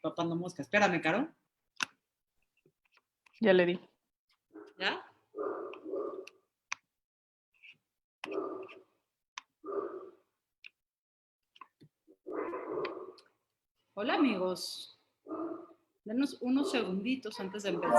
papando mosca. Espérame, Caro. Ya le di. ¿Ya? Hola, amigos. Denos unos segunditos antes de empezar.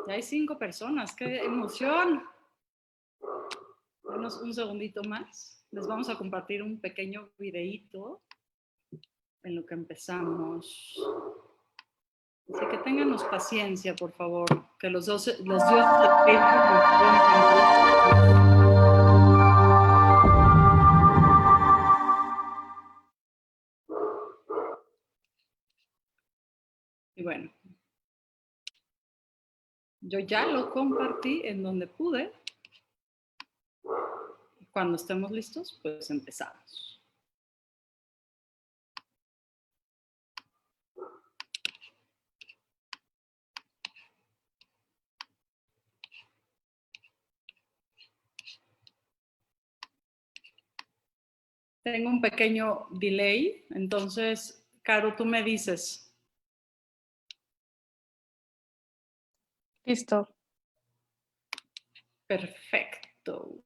Ya hay 5 personas. ¡Qué emoción! Denos un segundito más. Les vamos a compartir un pequeño videíto en lo que empezamos. Así que ténganos paciencia, por favor, que los dioses de Facebook nos rompan. Y bueno, yo ya lo compartí en donde pude. Cuando estemos listos, pues empezamos. Tengo un pequeño delay, entonces, Caro, tú me dices. Listo. Perfecto.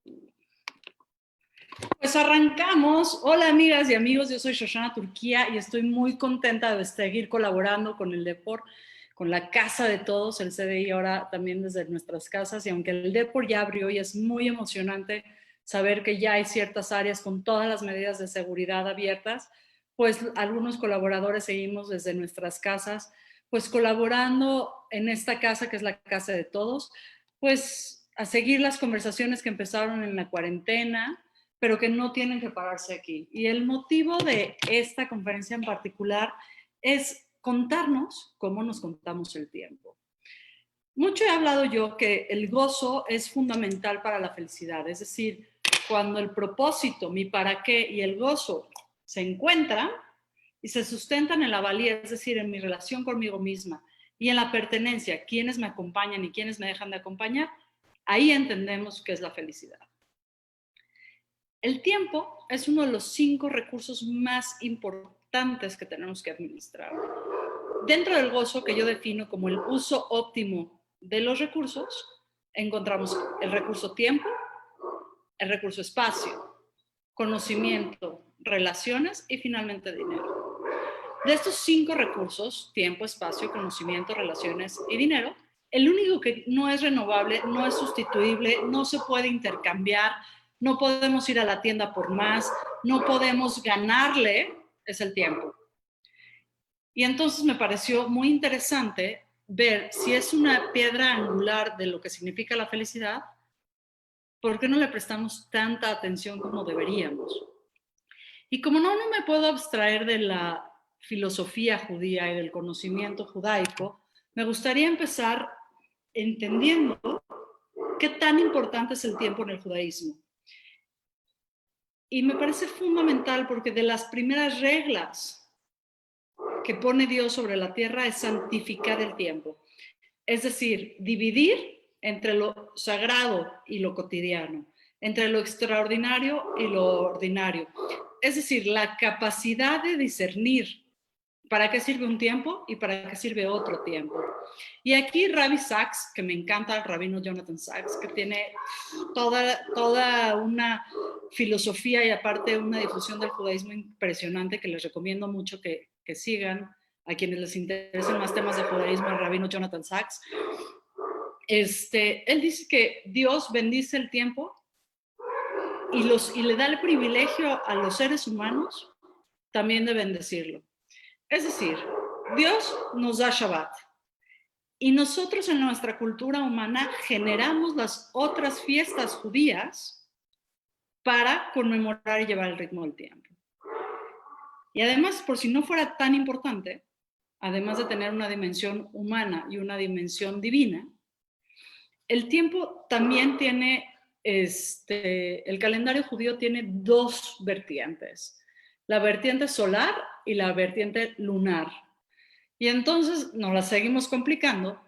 Pues arrancamos. Hola, amigas y amigos, yo soy Shoshana Turquía y estoy muy contenta de seguir colaborando con el Depor, con la casa de todos, el CDI ahora también desde nuestras casas, y aunque el Depor ya abrió y es muy emocionante saber que ya hay ciertas áreas con todas las medidas de seguridad abiertas, pues algunos colaboradores seguimos desde nuestras casas, pues colaborando en esta casa que es la casa de todos, pues a seguir las conversaciones que empezaron en la cuarentena, pero que no tienen que pararse aquí. Y el motivo de esta conferencia en particular es contarnos cómo nos contamos el tiempo. Mucho he hablado yo que el gozo es fundamental para la felicidad, es decir, cuando el propósito, mi para qué y el gozo se encuentran y se sustentan en la valía, es decir, en mi relación conmigo misma y en la pertenencia, quienes me acompañan y quienes me dejan de acompañar, ahí entendemos qué es la felicidad. El tiempo es uno de los 5 recursos más importantes que tenemos que administrar. Dentro del gozo, que yo defino como el uso óptimo de los recursos, encontramos el recurso tiempo, el recurso espacio, conocimiento, relaciones y finalmente dinero. De estos 5 recursos, tiempo, espacio, conocimiento, relaciones y dinero, el único que no es renovable, no es sustituible, no se puede intercambiar, no podemos ir a la tienda por más, no podemos ganarle, es el tiempo. Y entonces me pareció muy interesante ver si es una piedra angular de lo que significa la felicidad, ¿por qué no le prestamos tanta atención como deberíamos? Y como no me puedo abstraer de la filosofía judía y del conocimiento judaico, me gustaría empezar entendiendo qué tan importante es el tiempo en el judaísmo. Y me parece fundamental porque de las primeras reglas que pone Dios sobre la tierra es santificar el tiempo. Es decir, dividir entre lo sagrado y lo cotidiano, entre lo extraordinario y lo ordinario. Es decir, la capacidad de discernir para qué sirve un tiempo y para qué sirve otro tiempo. Y aquí Rabbi Sacks, que me encanta, el rabino Jonathan Sacks, que tiene toda una filosofía y aparte una difusión del judaísmo impresionante que les recomiendo mucho que sigan a quienes les interesen más temas de judaísmo, el rabino Jonathan Sacks. Él dice que Dios bendice el tiempo y le da el privilegio a los seres humanos también de bendecirlo. Es decir, Dios nos da Shabbat y nosotros en nuestra cultura humana generamos las otras fiestas judías para conmemorar y llevar el ritmo del tiempo. Y además, por si no fuera tan importante, además de tener una dimensión humana y una dimensión divina, el tiempo también tiene, el calendario judío tiene 2 vertientes, la vertiente solar y la vertiente lunar. Y entonces nos la seguimos complicando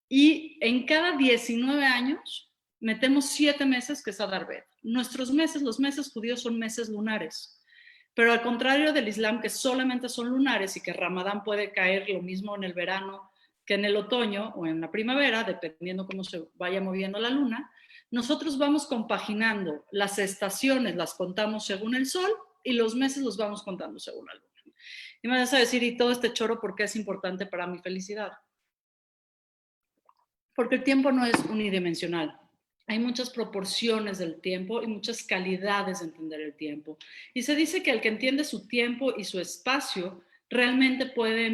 y en cada 19 años metemos 7 meses que es Adar Bet. Nuestros meses, los meses judíos son meses lunares. Pero al contrario del Islam, que solamente son lunares y que Ramadán puede caer lo mismo en el verano que en el otoño o en la primavera, dependiendo cómo se vaya moviendo la luna, nosotros vamos compaginando las estaciones, las contamos según el sol y los meses los vamos contando según la luna. Y me vas a decir, ¿y todo este choro por qué es importante para mi felicidad? Porque el tiempo no es unidimensional. Hay muchas proporciones del tiempo y muchas calidades de entender el tiempo. Y se dice que el que entiende su tiempo y su espacio realmente puede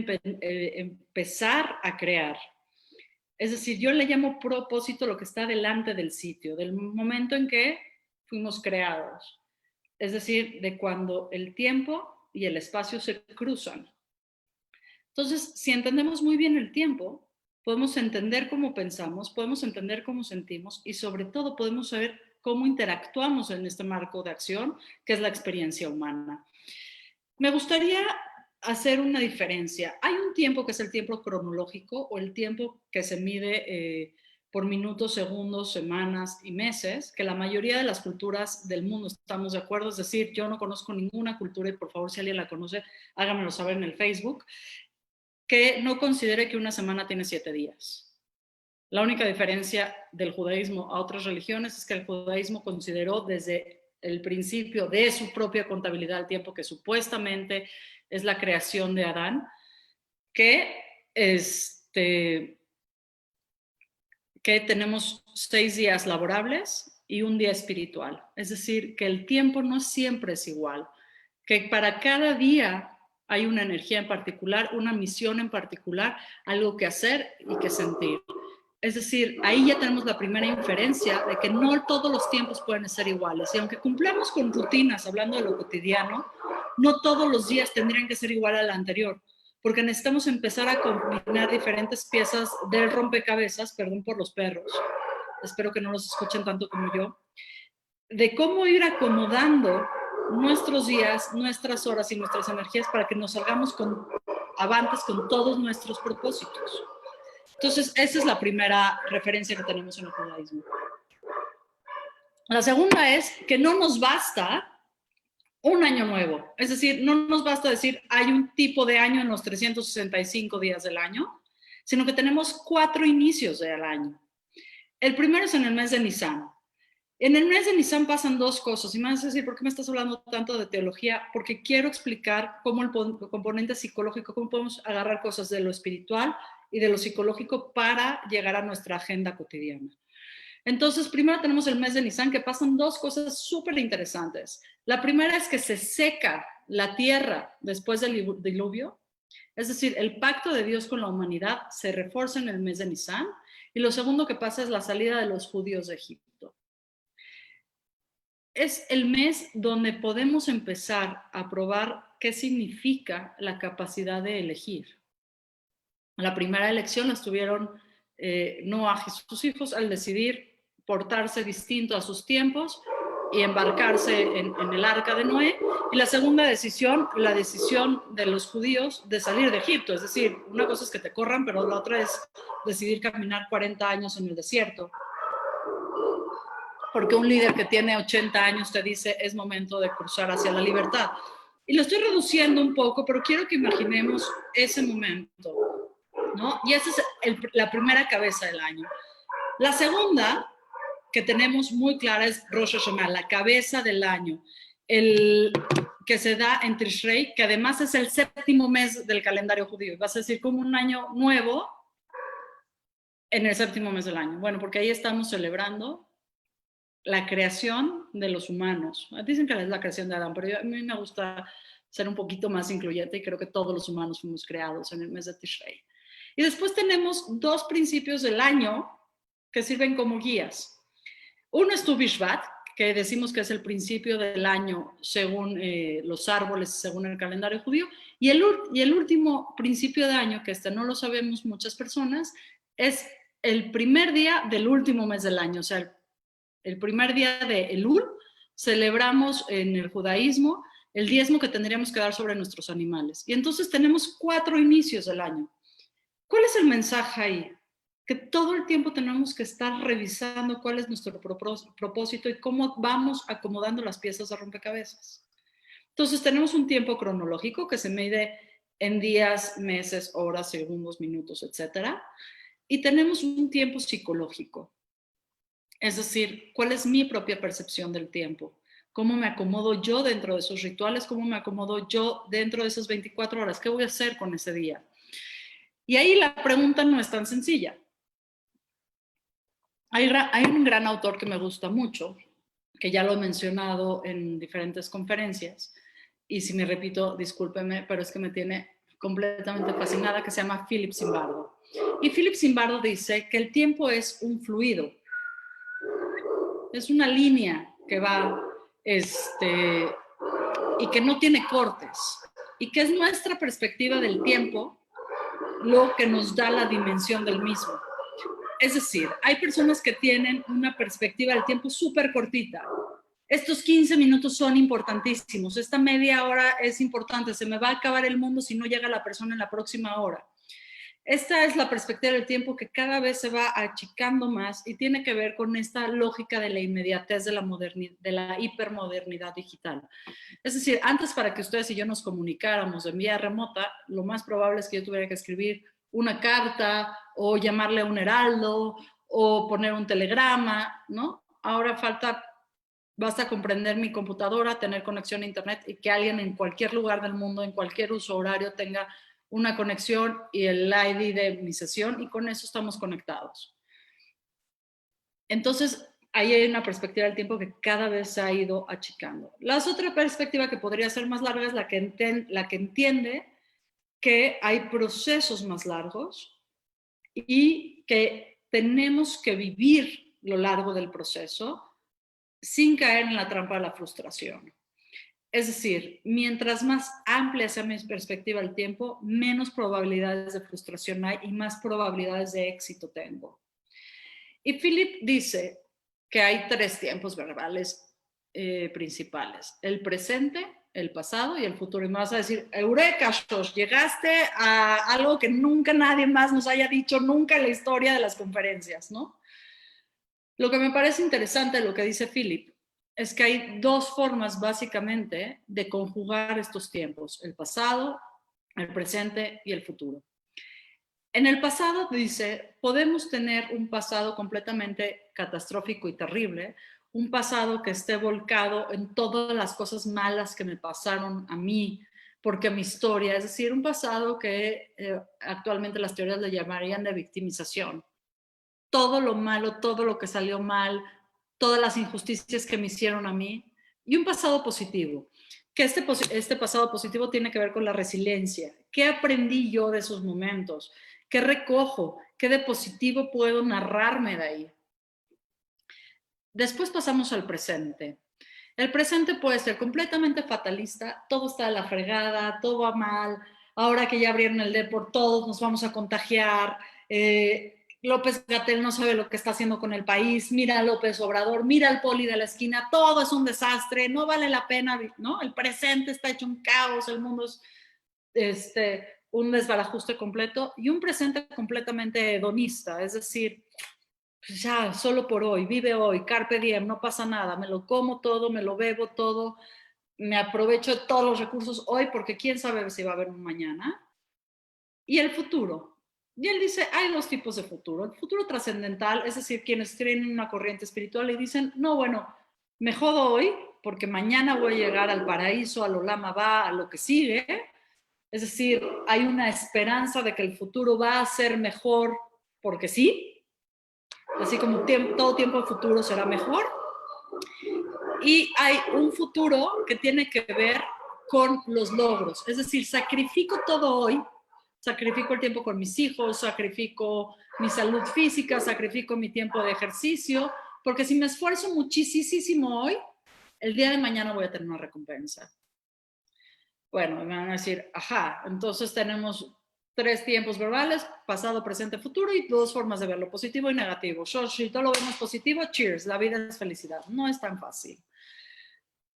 empezar a crear. Es decir, yo le llamo propósito lo que está delante del sitio, del momento en que fuimos creados. Es decir, de cuando el tiempo y el espacio se cruzan. Entonces, si entendemos muy bien el tiempo, podemos entender cómo pensamos, podemos entender cómo sentimos y sobre todo podemos saber cómo interactuamos en este marco de acción, que es la experiencia humana. Me gustaría hacer una diferencia. Hay un tiempo que es el tiempo cronológico o el tiempo que se mide por minutos, segundos, semanas y meses, que la mayoría de las culturas del mundo estamos de acuerdo. Es decir, yo no conozco ninguna cultura y por favor, si alguien la conoce, háganmelo saber en el Facebook, que no considere que una semana tiene 7 días. La única diferencia del judaísmo a otras religiones es que el judaísmo consideró desde el principio de su propia contabilidad del tiempo, que supuestamente es la creación de Adán, que tenemos 6 días laborables y un día espiritual. Es decir, que el tiempo no siempre es igual, que para cada día hay una energía en particular, una misión en particular, algo que hacer y que sentir. Es decir, ahí ya tenemos la primera inferencia de que no todos los tiempos pueden ser iguales. Y aunque cumplamos con rutinas, hablando de lo cotidiano, no todos los días tendrían que ser igual al anterior, porque necesitamos empezar a combinar diferentes piezas del rompecabezas, perdón por los perros, espero que no los escuchen tanto como yo, de cómo ir acomodando nuestros días, nuestras horas y nuestras energías para que nos salgamos avantes con todos nuestros propósitos. Entonces, esa es la primera referencia que tenemos en el judaísmo. La segunda es que no nos basta un año nuevo. Es decir, no nos basta decir hay un tipo de año en los 365 días del año, sino que tenemos 4 inicios del año. El primero es en el mes de Nisan. En el mes de Nisan pasan 2 cosas. Y me vas a decir, ¿por qué me estás hablando tanto de teología? Porque quiero explicar cómo el componente psicológico, cómo podemos agarrar cosas de lo espiritual y de lo psicológico para llegar a nuestra agenda cotidiana. Entonces, primero tenemos el mes de Nisan, que pasan 2 cosas súper interesantes. La primera es que se seca la tierra después del diluvio. Es decir, el pacto de Dios con la humanidad se refuerza en el mes de Nisan. Y lo segundo que pasa es la salida de los judíos de Egipto. Es el mes donde podemos empezar a probar qué significa la capacidad de elegir. La primera elección la tuvieron Noah y sus hijos al decidir portarse distinto a sus tiempos y embarcarse en el arca de Noé. Y la segunda decisión, la decisión de los judíos de salir de Egipto. Es decir, una cosa es que te corran, pero la otra es decidir caminar 40 años en el desierto. Porque un líder que tiene 80 años te dice es momento de cruzar hacia la libertad. Y lo estoy reduciendo un poco, pero quiero que imaginemos ese momento, ¿no? Y esa es la primera cabeza del año. La segunda que tenemos muy clara es Rosh Hashanah, la cabeza del año, el que se da en Tishrei, que además es el 7º mes del calendario judío. Vas a decir como un año nuevo en el 7º mes del año. Bueno, porque ahí estamos celebrando la creación de los humanos. Dicen que es la creación de Adán, pero a mí me gusta ser un poquito más incluyente y creo que todos los humanos fuimos creados en el mes de Tishrei. Y después tenemos 2 principios del año que sirven como guías. Uno es Tu Bishvat, que decimos que es el principio del año según los árboles, según el calendario judío, y el último principio de año, que no lo sabemos muchas personas, es el primer día del último mes del año, o sea, el primer día de Elul, celebramos en el judaísmo el diezmo que tendríamos que dar sobre nuestros animales. Y entonces tenemos 4 inicios del año. ¿Cuál es el mensaje ahí? Que todo el tiempo tenemos que estar revisando cuál es nuestro propósito y cómo vamos acomodando las piezas de rompecabezas. Entonces tenemos un tiempo cronológico que se mide en días, meses, horas, segundos, minutos, etcétera. Y tenemos un tiempo psicológico. Es decir, ¿cuál es mi propia percepción del tiempo? ¿Cómo me acomodo yo dentro de esos rituales? ¿Cómo me acomodo yo dentro de esas 24 horas? ¿Qué voy a hacer con ese día? Y ahí la pregunta no es tan sencilla. Hay un gran autor que me gusta mucho, que ya lo he mencionado en diferentes conferencias, y si me repito, discúlpeme, pero es que me tiene completamente fascinada, que se llama Philip Zimbardo. Y Philip Zimbardo dice que el tiempo es un fluido, es una línea que va, y que no tiene cortes, y que es nuestra perspectiva del tiempo lo que nos da la dimensión del mismo. Es decir, hay personas que tienen una perspectiva del tiempo súper cortita. Estos 15 minutos son importantísimos, esta media hora es importante, se me va a acabar el mundo si no llega la persona en la próxima hora. Esta es la perspectiva del tiempo que cada vez se va achicando más y tiene que ver con esta lógica de la inmediatez de la hipermodernidad digital. Es decir, antes para que ustedes y yo nos comunicáramos en vía remota, lo más probable es que yo tuviera que escribir una carta o llamarle a un heraldo o poner un telegrama, ¿no? Ahora basta comprender mi computadora, tener conexión a internet y que alguien en cualquier lugar del mundo, en cualquier uso horario, tenga una conexión y el ID de mi sesión y con eso estamos conectados. Entonces, ahí hay una perspectiva del tiempo que cada vez se ha ido achicando. La otra perspectiva que podría ser más larga es la que entiende que hay procesos más largos y que tenemos que vivir lo largo del proceso sin caer en la trampa de la frustración. Es decir, mientras más amplia sea mi perspectiva del tiempo, menos probabilidades de frustración hay y más probabilidades de éxito tengo. Y Philip dice que hay 3 tiempos verbales principales: el presente, el pasado y el futuro. Y me vas a decir, eureka, Shosh, llegaste a algo que nunca nadie más nos haya dicho nunca en la historia de las conferencias, ¿no? Lo que me parece interesante de lo que dice Philip es que hay 2 formas básicamente de conjugar estos tiempos: el pasado, el presente y el futuro. En el pasado, dice, podemos tener un pasado completamente catastrófico y terrible, un pasado que esté volcado en todas las cosas malas que me pasaron a mí, porque mi historia, es decir, un pasado que actualmente las teorías le llamarían de victimización. Todo lo malo, todo lo que salió mal, todas las injusticias que me hicieron a mí, y un pasado positivo, que este pasado positivo tiene que ver con la resiliencia. ¿Qué aprendí yo de esos momentos? ¿Qué recojo? ¿Qué de positivo puedo narrarme de ahí? Después pasamos al presente. El presente puede ser completamente fatalista, todo está de la fregada, todo va mal, ahora que ya abrieron el Depor, todos nos vamos a contagiar, López-Gatell no sabe lo que está haciendo con el país, mira a López Obrador, mira al poli de la esquina, todo es un desastre, no vale la pena, ¿no? El presente está hecho un caos, el mundo es un desbarajuste completo, y un presente completamente hedonista, es decir, pues ya, solo por hoy, vive hoy, carpe diem, no pasa nada, me lo como todo, me lo bebo todo, me aprovecho de todos los recursos hoy porque quién sabe si va a haber un mañana. Y el futuro. Y él dice, hay 2 tipos de futuro. El futuro trascendental, es decir, quienes tienen una corriente espiritual y dicen, no, bueno, me jodo hoy porque mañana voy a llegar al paraíso, al Olama Ba, a lo que sigue. Es decir, hay una esperanza de que el futuro va a ser mejor porque sí, así como todo tiempo futuro será mejor. Y hay un futuro que tiene que ver con los logros, es decir, sacrifico todo hoy, sacrifico el tiempo con mis hijos, sacrifico mi salud física, sacrifico mi tiempo de ejercicio, porque si me esfuerzo muchísimo hoy, el día de mañana voy a tener una recompensa. Bueno, me van a decir, ajá, entonces tenemos 3 tiempos verbales, pasado, presente, futuro, y 2 formas de verlo, positivo y negativo. Si todo lo vemos positivo, cheers, la vida es felicidad. No es tan fácil.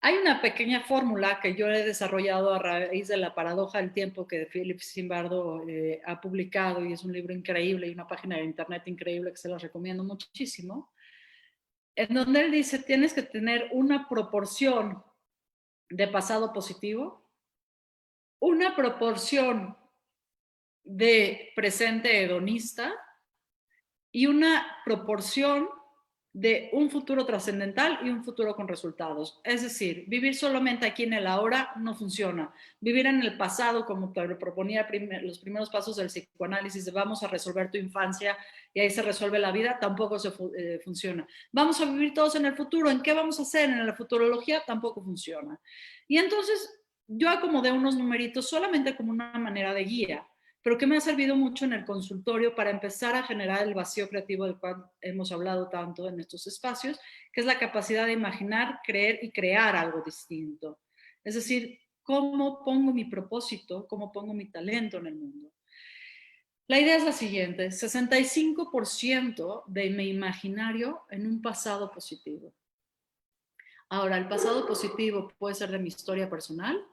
Hay una pequeña fórmula que yo he desarrollado a raíz de la paradoja del tiempo que Philip Zimbardo ha publicado, y es un libro increíble y una página de internet increíble que se los recomiendo muchísimo, en donde él dice tienes que tener una proporción de pasado positivo, una proporción de presente hedonista y una proporción de un futuro trascendental y un futuro con resultados. Es decir, vivir solamente aquí en el ahora no funciona. Vivir en el pasado, como te lo proponía los primeros pasos del psicoanálisis, de vamos a resolver tu infancia y ahí se resuelve la vida, tampoco funciona. Vamos a vivir todos en el futuro. ¿En qué vamos a hacer? En la futurología tampoco funciona. Y entonces yo acomodé unos numeritos solamente como una manera de guía, pero que me ha servido mucho en el consultorio para empezar a generar el vacío creativo del cual hemos hablado tanto en estos espacios, que es la capacidad de imaginar, creer y crear algo distinto. Es decir, cómo pongo mi propósito, cómo pongo mi talento en el mundo. La idea es la siguiente: 65% de mi imaginario en un pasado positivo. Ahora, el pasado positivo puede ser de mi historia personal,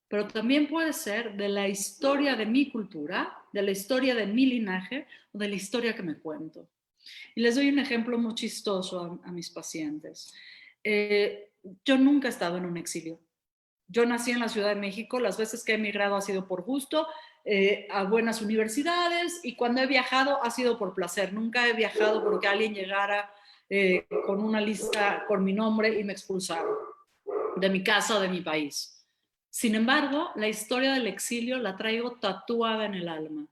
pero también puede ser de la historia de mi cultura, de la historia de mi linaje o de la historia que me cuento. Y les doy un ejemplo muy chistoso a mis pacientes. Yo nunca he estado en un exilio. Yo nací en la Ciudad de México, las veces que he emigrado ha sido por gusto, a buenas universidades, y cuando he viajado ha sido por placer. Nunca he viajado porque alguien llegara con una lista con mi nombre y me expulsara de mi casa o de mi país. Sin embargo, la historia del exilio la traigo tatuada en el alma.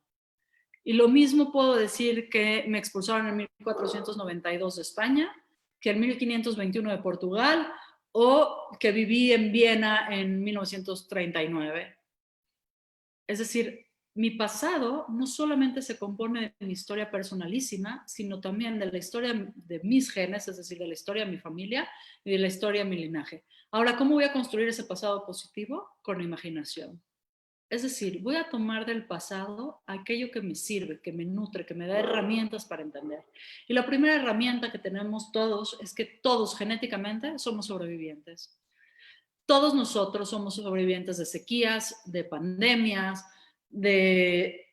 Y lo mismo puedo decir que me expulsaron en 1492 de España, que en 1521 de Portugal, o que viví en Viena en 1939. Es decir, mi pasado no solamente se compone de mi historia personalísima, sino también de la historia de mis genes, es decir, de la historia de mi familia y de la historia de mi linaje. Ahora, ¿cómo voy a construir ese pasado positivo? Con la imaginación. Es decir, voy a tomar del pasado aquello que me sirve, que me nutre, que me da herramientas para entender. Y la primera herramienta que tenemos todos es que todos genéticamente somos sobrevivientes. Todos nosotros somos sobrevivientes de sequías, de pandemias, de,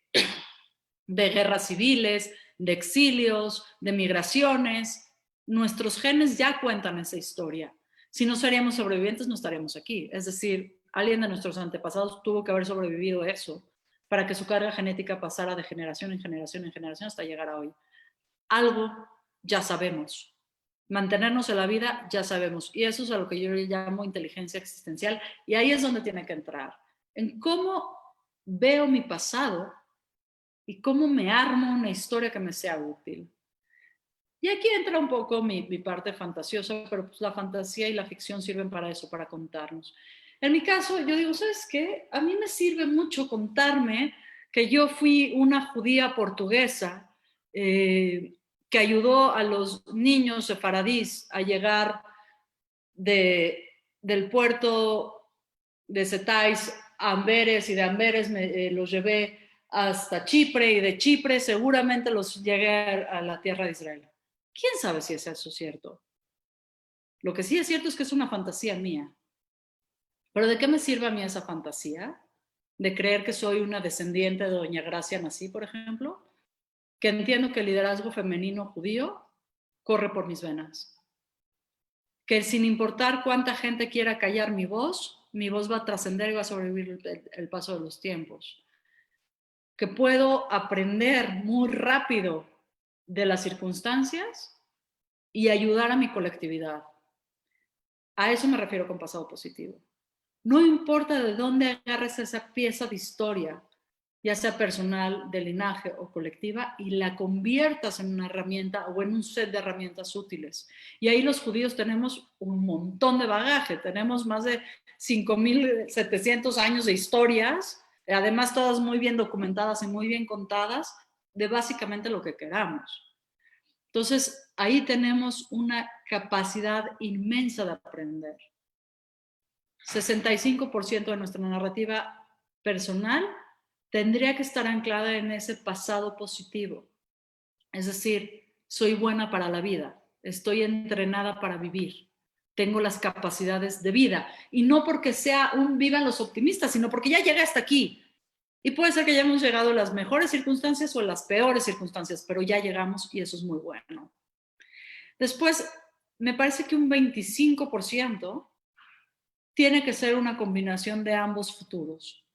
de guerras civiles, de exilios, de migraciones. Nuestros genes ya cuentan esa historia. Si no seríamos sobrevivientes, no estaríamos aquí. Es decir, alguien de nuestros antepasados tuvo que haber sobrevivido eso para que su carga genética pasara de generación en generación en generación hasta llegar a hoy. Algo ya sabemos. Mantenernos en la vida ya sabemos. Y eso es a lo que yo llamo inteligencia existencial. Y ahí es donde tiene que entrar. En cómo veo mi pasado y cómo me armo una historia que me sea útil. Y aquí entra un poco mi parte fantasiosa, pero pues la fantasía y la ficción sirven para eso, para contarnos. En mi caso, yo digo, ¿sabes qué? A mí me sirve mucho contarme que yo fui una judía portuguesa que ayudó a los niños sefaradís a llegar del puerto de Cetáis a Amberes, y de Amberes los llevé hasta Chipre, y de Chipre seguramente los llegué a la tierra de Israel. ¿Quién sabe si es eso cierto? Lo que sí es cierto es que es una fantasía mía. ¿Pero de qué me sirve a mí esa fantasía? De creer que soy una descendiente de Doña Gracia Nací, por ejemplo, que entiendo que el liderazgo femenino judío corre por mis venas. Que sin importar cuánta gente quiera callar mi voz va a trascender y va a sobrevivir el paso de los tiempos. Que puedo aprender muy rápido de las circunstancias y ayudar a mi colectividad. A eso me refiero con pasado positivo. No importa de dónde agarres esa pieza de historia, ya sea personal, de linaje o colectiva, y la conviertas en una herramienta o en un set de herramientas útiles. Y ahí los judíos tenemos un montón de bagaje, tenemos más de 5.700 años de historias, además todas muy bien documentadas y muy bien contadas, de básicamente lo que queramos. Entonces, ahí tenemos una capacidad inmensa de aprender. 65% de nuestra narrativa personal tendría que estar anclada en ese pasado positivo. Es decir, soy buena para la vida, estoy entrenada para vivir, tengo las capacidades de vida. Y no porque sea un vivan los optimistas, sino porque ya llegué hasta aquí. Y puede ser que ya hemos llegado a las mejores circunstancias o a las peores circunstancias, pero ya llegamos y eso es muy bueno. Después, me parece que un 25% tiene que ser una combinación de ambos futuros.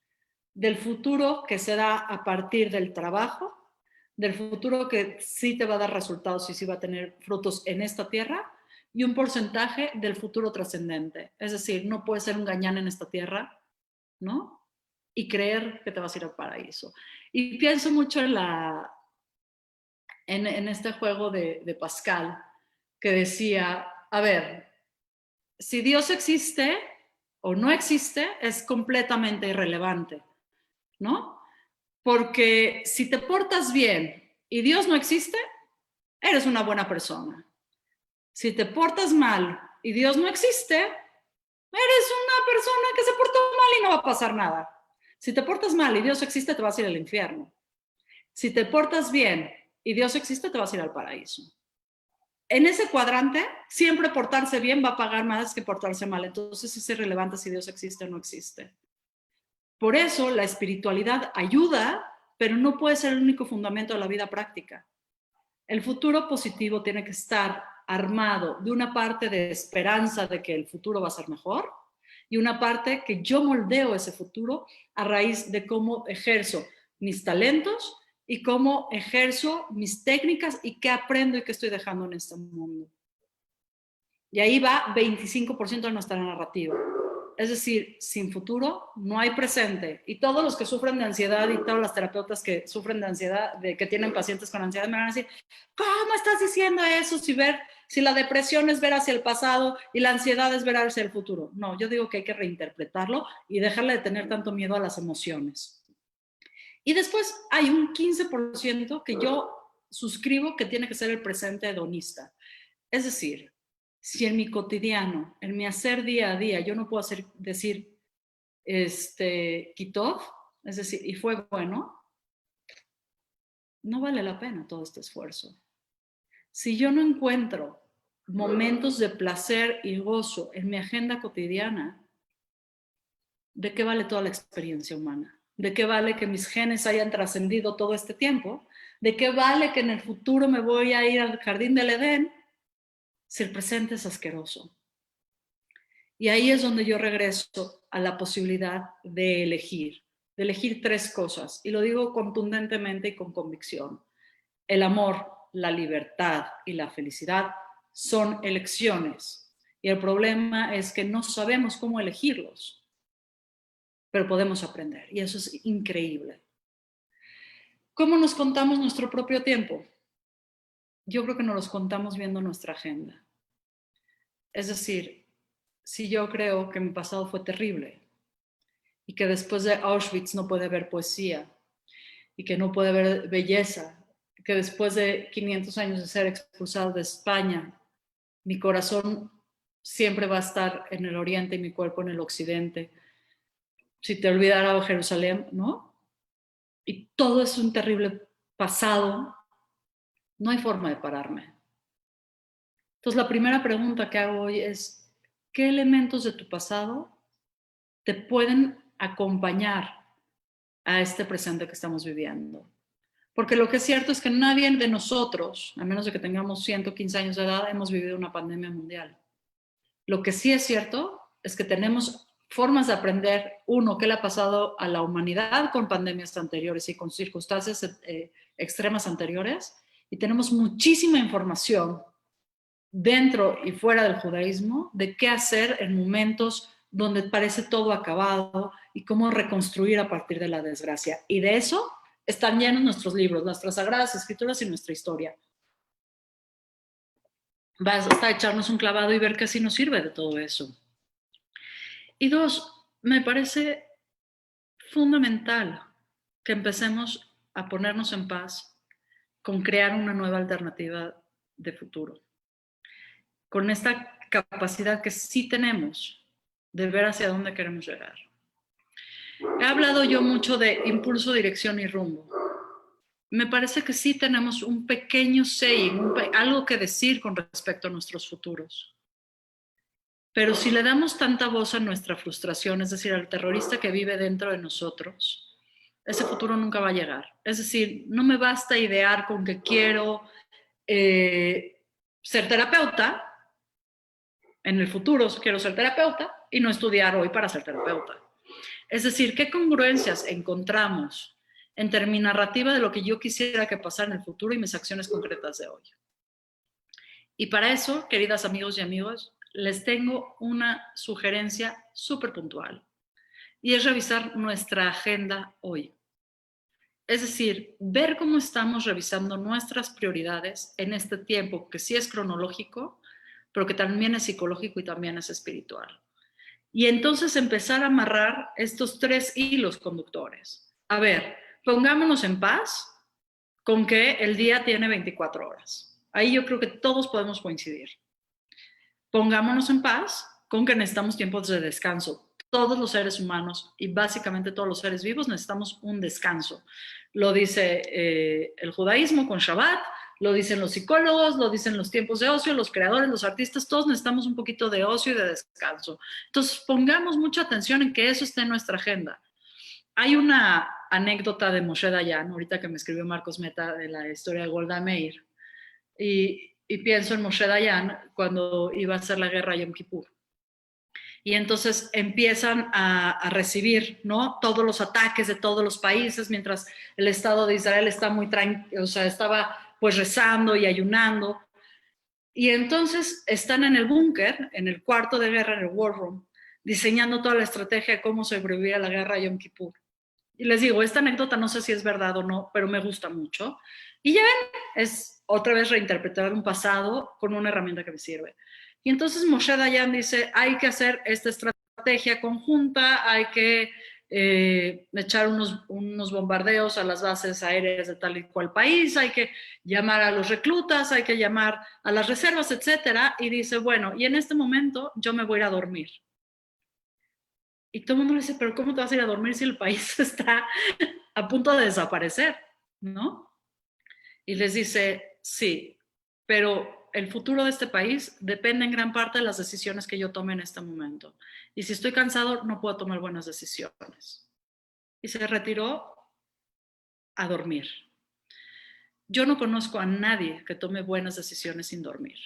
Del futuro que se da a partir del trabajo, del futuro que sí te va a dar resultados y sí va a tener frutos en esta tierra, y un porcentaje del futuro trascendente. Es decir, no puedes ser un gañán en esta tierra, ¿no? Y creer que te vas a ir al paraíso. Y pienso mucho en este juego de Pascal, que decía, a ver, si Dios existe o no existe, es completamente irrelevante, ¿no? Porque si te portas bien y Dios no existe, eres una buena persona. Si te portas mal y Dios no existe, eres una persona que se portó mal y no va a pasar nada. Si te portas mal y Dios existe, te vas a ir al infierno. Si te portas bien y Dios existe, te vas a ir al paraíso. En ese cuadrante, siempre portarse bien va a pagar más que portarse mal. Entonces es irrelevante si Dios existe o no existe. Por eso la espiritualidad ayuda, pero no puede ser el único fundamento de la vida práctica. El futuro positivo tiene que estar armado de una parte de esperanza de que el futuro va a ser mejor y una parte que yo moldeo ese futuro a raíz de cómo ejerzo mis talentos y cómo ejerzo mis técnicas y qué aprendo y qué estoy dejando en este mundo. Y ahí va 25% de nuestra narrativa. Es decir, sin futuro no hay presente. Y todos los que sufren de ansiedad y todas las terapeutas que sufren de ansiedad, que tienen pacientes con ansiedad, me van a decir, ¿cómo estás diciendo eso? Si la depresión es ver hacia el pasado y la ansiedad es ver hacia el futuro. No, yo digo que hay que reinterpretarlo y dejarle de tener tanto miedo a las emociones. Y después hay un 15% que yo suscribo que tiene que ser el presente hedonista. Es decir, si en mi cotidiano, en mi hacer día a día, yo no puedo decir, Kitov, es decir, y fue bueno, no vale la pena todo este esfuerzo. Si yo no encuentro momentos de placer y gozo en mi agenda cotidiana, ¿de qué vale toda la experiencia humana? ¿De qué vale que mis genes hayan trascendido todo este tiempo? ¿De qué vale que en el futuro me voy a ir al jardín del Edén si el presente es asqueroso? Y ahí es donde yo regreso a la posibilidad de elegir tres cosas. Y lo digo contundentemente y con convicción. El amor, la libertad y la felicidad son elecciones. Y el problema es que no sabemos cómo elegirlos, pero podemos aprender. Y eso es increíble. ¿Cómo nos contamos nuestro propio tiempo? Yo creo que nos los contamos viendo nuestra agenda. Es decir, si yo creo que mi pasado fue terrible y que después de Auschwitz no puede haber poesía y que no puede haber belleza, que después de 500 años de ser expulsado de España, mi corazón siempre va a estar en el oriente y mi cuerpo en el occidente. Si te olvidara Jerusalén, ¿no? Y todo es un terrible pasado, no hay forma de pararme. Entonces, la primera pregunta que hago hoy es, ¿qué elementos de tu pasado te pueden acompañar a este presente que estamos viviendo? Porque lo que es cierto es que nadie de nosotros, a menos de que tengamos 115 años de edad, hemos vivido una pandemia mundial. Lo que sí es cierto es que tenemos formas de aprender, uno, qué le ha pasado a la humanidad con pandemias anteriores y con circunstancias extremas anteriores, y tenemos muchísima información dentro y fuera del judaísmo de qué hacer en momentos donde parece todo acabado y cómo reconstruir a partir de la desgracia. Y de eso están llenos nuestros libros, nuestras sagradas escrituras y nuestra historia. Basta echarnos un clavado y ver qué sí nos sirve de todo eso. Y dos, me parece fundamental que empecemos a ponernos en paz con crear una nueva alternativa de futuro. Con esta capacidad que sí tenemos de ver hacia dónde queremos llegar. He hablado yo mucho de impulso, dirección y rumbo. Me parece que sí tenemos un pequeño saying, algo que decir con respecto a nuestros futuros. Pero si le damos tanta voz a nuestra frustración, es decir, al terrorista que vive dentro de nosotros, ese futuro nunca va a llegar. Es decir, no me basta idear con que quiero ser terapeuta, en el futuro quiero ser terapeuta y no estudiar hoy para ser terapeuta. Es decir, ¿qué congruencias encontramos entre mi narrativa de lo que yo quisiera que pasara en el futuro y mis acciones concretas de hoy? Y para eso, queridas amigos y amigos, les tengo una sugerencia súper puntual y es revisar nuestra agenda hoy. Es decir, ver cómo estamos revisando nuestras prioridades en este tiempo que sí es cronológico, pero que también es psicológico y también es espiritual. Y entonces empezar a amarrar estos 3 hilos conductores. A ver, pongámonos en paz con que el día tiene 24 horas. Ahí yo creo que todos podemos coincidir. Pongámonos en paz con que necesitamos tiempos de descanso. Todos los seres humanos y básicamente todos los seres vivos necesitamos un descanso. Lo dice el judaísmo con Shabbat, lo dicen los psicólogos, lo dicen los tiempos de ocio, los creadores, los artistas, todos necesitamos un poquito de ocio y de descanso. Entonces, pongamos mucha atención en que eso esté en nuestra agenda. Hay una anécdota de Moshe Dayan, ahorita que me escribió Marcos Meta de la historia de Golda Meir, y pienso en Moshe Dayan cuando iba a hacer la guerra a Yom Kippur. Y entonces empiezan a recibir, ¿no?, todos los ataques de todos los países, mientras el Estado de Israel está muy tranquilo, o sea, estaba pues rezando y ayunando. Y entonces están en el búnker, en el cuarto de guerra, en el war room, diseñando toda la estrategia de cómo sobrevivir a la guerra de Yom Kippur. Y les digo, esta anécdota no sé si es verdad o no, pero me gusta mucho. Y ya ven, es otra vez reinterpretar un pasado con una herramienta que me sirve. Y entonces Moshe Dayan dice, hay que hacer esta estrategia conjunta, hay que echar unos bombardeos a las bases aéreas de tal y cual país, hay que llamar a los reclutas, hay que llamar a las reservas, etcétera. Y dice, bueno, y en este momento yo me voy a ir a dormir. Y todo el mundo le dice, pero ¿cómo te vas a ir a dormir si el país está a punto de desaparecer? ¿No? Y les dice, sí, pero el futuro de este país depende en gran parte de las decisiones que yo tome en este momento. Y si estoy cansado, no puedo tomar buenas decisiones. Y se retiró a dormir. Yo no conozco a nadie que tome buenas decisiones sin dormir.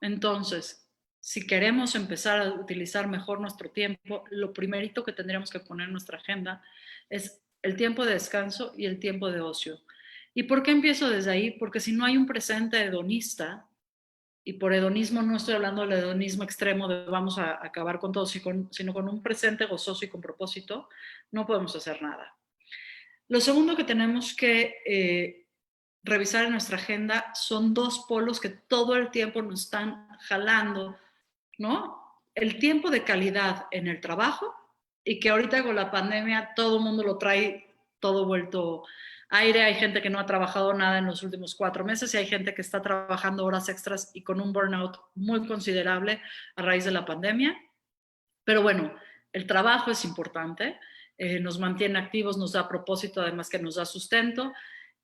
Entonces, si queremos empezar a utilizar mejor nuestro tiempo, lo primerito que tendríamos que poner en nuestra agenda es el tiempo de descanso y el tiempo de ocio. ¿Y por qué empiezo desde ahí? Porque si no hay un presente hedonista, y por hedonismo no estoy hablando del hedonismo extremo de vamos a acabar con todo, sino con un presente gozoso y con propósito, no podemos hacer nada. Lo segundo que tenemos que revisar en nuestra agenda son 2 polos que todo el tiempo nos están jalando, ¿no? El tiempo de calidad en el trabajo, y que ahorita con la pandemia todo el mundo lo trae todo vuelto aire. Hay gente que no ha trabajado nada en los últimos 4 meses y hay gente que está trabajando horas extras y con un burnout muy considerable a raíz de la pandemia. Pero bueno, el trabajo es importante, nos mantiene activos, nos da propósito, además que nos da sustento.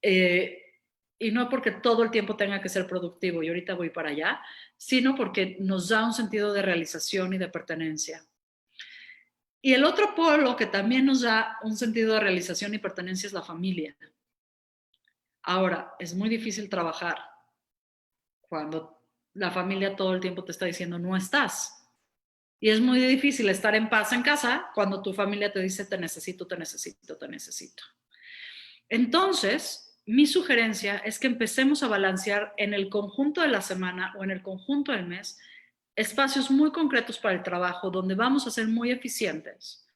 Y no porque todo el tiempo tenga que ser productivo, y ahorita voy para allá, sino porque nos da un sentido de realización y de pertenencia. Y el otro polo que también nos da un sentido de realización y pertenencia es la familia. Ahora, es muy difícil trabajar cuando la familia todo el tiempo te está diciendo no estás. Y es muy difícil estar en paz en casa cuando tu familia te dice te necesito, te necesito, te necesito. Entonces, mi sugerencia es que empecemos a balancear en el conjunto de la semana o en el conjunto del mes espacios muy concretos para el trabajo donde vamos a ser muy eficientes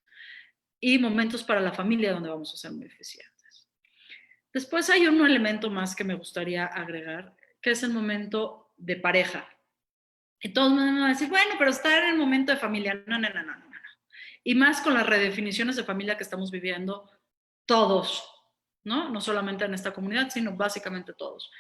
y momentos para la familia donde vamos a ser muy eficientes. Después hay un elemento más que me gustaría agregar, que es el momento de pareja. Y todos me van a decir, bueno, pero estar en el momento de familia, no, no, no, no, no. Y más con las redefiniciones de familia que estamos viviendo todos, ¿no? No solamente en esta comunidad, sino básicamente todos.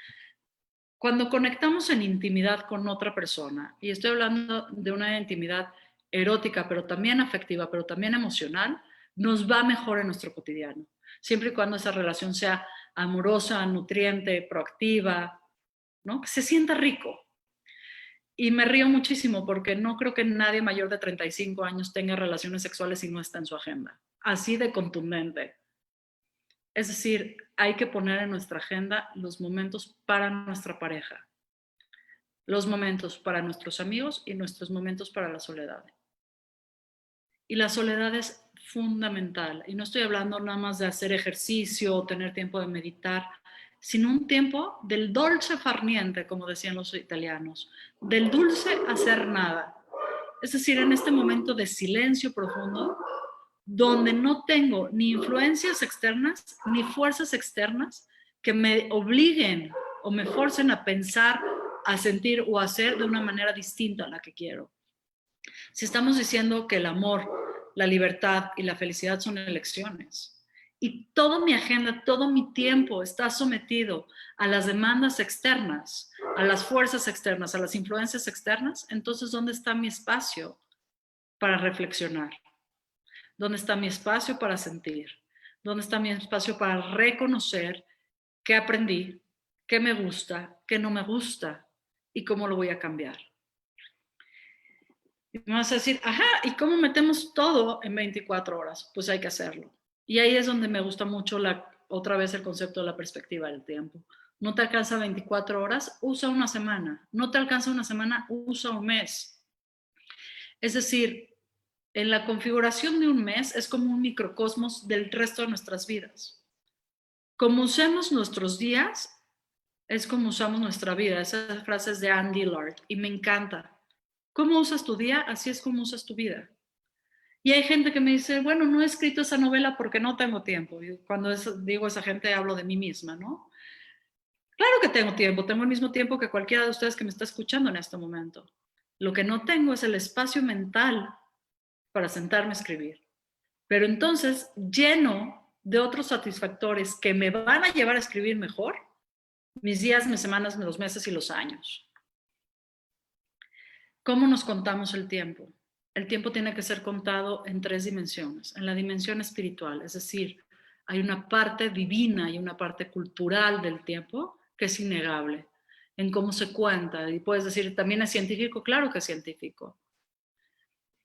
Cuando conectamos en intimidad con otra persona, y estoy hablando de una intimidad erótica, pero también afectiva, pero también emocional, nos va mejor en nuestro cotidiano, siempre y cuando esa relación sea amorosa, nutriente, proactiva, ¿no? Que se sienta rico. Y me río muchísimo porque no creo que nadie mayor de 35 años tenga relaciones sexuales y no está en su agenda. Así de contundente. Es decir, hay que poner en nuestra agenda los momentos para nuestra pareja, los momentos para nuestros amigos y nuestros momentos para la soledad. Y la soledad es fundamental. Y no estoy hablando nada más de hacer ejercicio o tener tiempo de meditar, sino un tiempo del dolce far niente, como decían los italianos, del dulce hacer nada. Es decir, en este momento de silencio profundo, donde no tengo ni influencias externas ni fuerzas externas que me obliguen o me forcen a pensar, a sentir o a hacer de una manera distinta a la que quiero. Si estamos diciendo que el amor, la libertad y la felicidad son elecciones, y toda mi agenda, todo mi tiempo está sometido a las demandas externas, a las fuerzas externas, a las influencias externas, entonces, ¿dónde está mi espacio para reflexionar? ¿Dónde está mi espacio para sentir? ¿Dónde está mi espacio para reconocer qué aprendí, qué me gusta, qué no me gusta y cómo lo voy a cambiar? Y me vas a decir, ajá, ¿y cómo metemos todo en 24 horas? Pues hay que hacerlo. Y ahí es donde me gusta mucho otra vez el concepto de la perspectiva del tiempo. No te alcanza 24 horas, usa una semana. No te alcanza una semana, usa un mes. Es decir, en la configuración de un mes es como un microcosmos del resto de nuestras vidas. Como usemos nuestros días, es como usamos nuestra vida. Esa frase es de Anne Dillard y me encanta. ¿Cómo usas tu día? Así es como usas tu vida. Y hay gente que me dice, bueno, no he escrito esa novela porque no tengo tiempo. Y cuando digo esa gente, hablo de mí misma, ¿no? Claro que tengo tiempo, tengo el mismo tiempo que cualquiera de ustedes que me está escuchando en este momento. Lo que no tengo es el espacio mental para sentarme a escribir. Pero entonces, lleno de otros satisfactores que me van a llevar a escribir mejor, mis días, mis semanas, los meses y los años. ¿Cómo nos contamos el tiempo? El tiempo tiene que ser contado en 3 dimensiones. En la dimensión espiritual, es decir, hay una parte divina y una parte cultural del tiempo que es innegable en cómo se cuenta. Y puedes decir, ¿también es científico? Claro que es científico.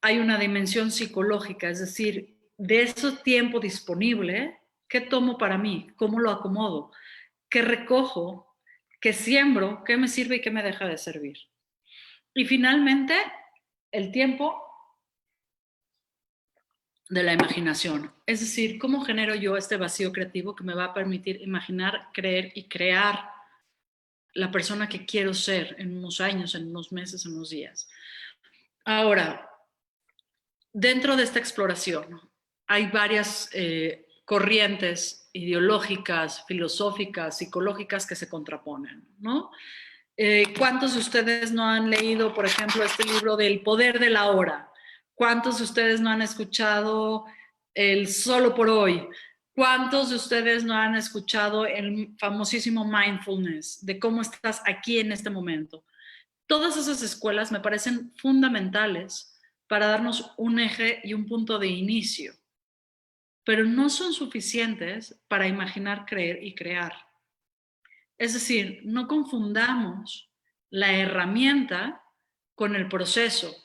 Hay una dimensión psicológica, es decir, de ese tiempo disponible, ¿qué tomo para mí? ¿Cómo lo acomodo? ¿Qué recojo? ¿Qué siembro? ¿Qué me sirve y qué me deja de servir? Y finalmente, el tiempo de la imaginación. Es decir, ¿cómo genero yo este vacío creativo que me va a permitir imaginar, creer y crear la persona que quiero ser en unos años, en unos meses, en unos días? Ahora, dentro de esta exploración hay varias corrientes ideológicas, filosóficas, psicológicas que se contraponen, ¿no? ¿Cuántos de ustedes no han leído, por ejemplo, este libro del poder de la hora? ¿Cuántos de ustedes no han escuchado el solo por hoy? ¿Cuántos de ustedes no han escuchado el famosísimo mindfulness de cómo estás aquí en este momento? Todas esas escuelas me parecen fundamentales para darnos un eje y un punto de inicio, pero no son suficientes para imaginar, creer y crear. Es decir, no confundamos la herramienta con el proceso.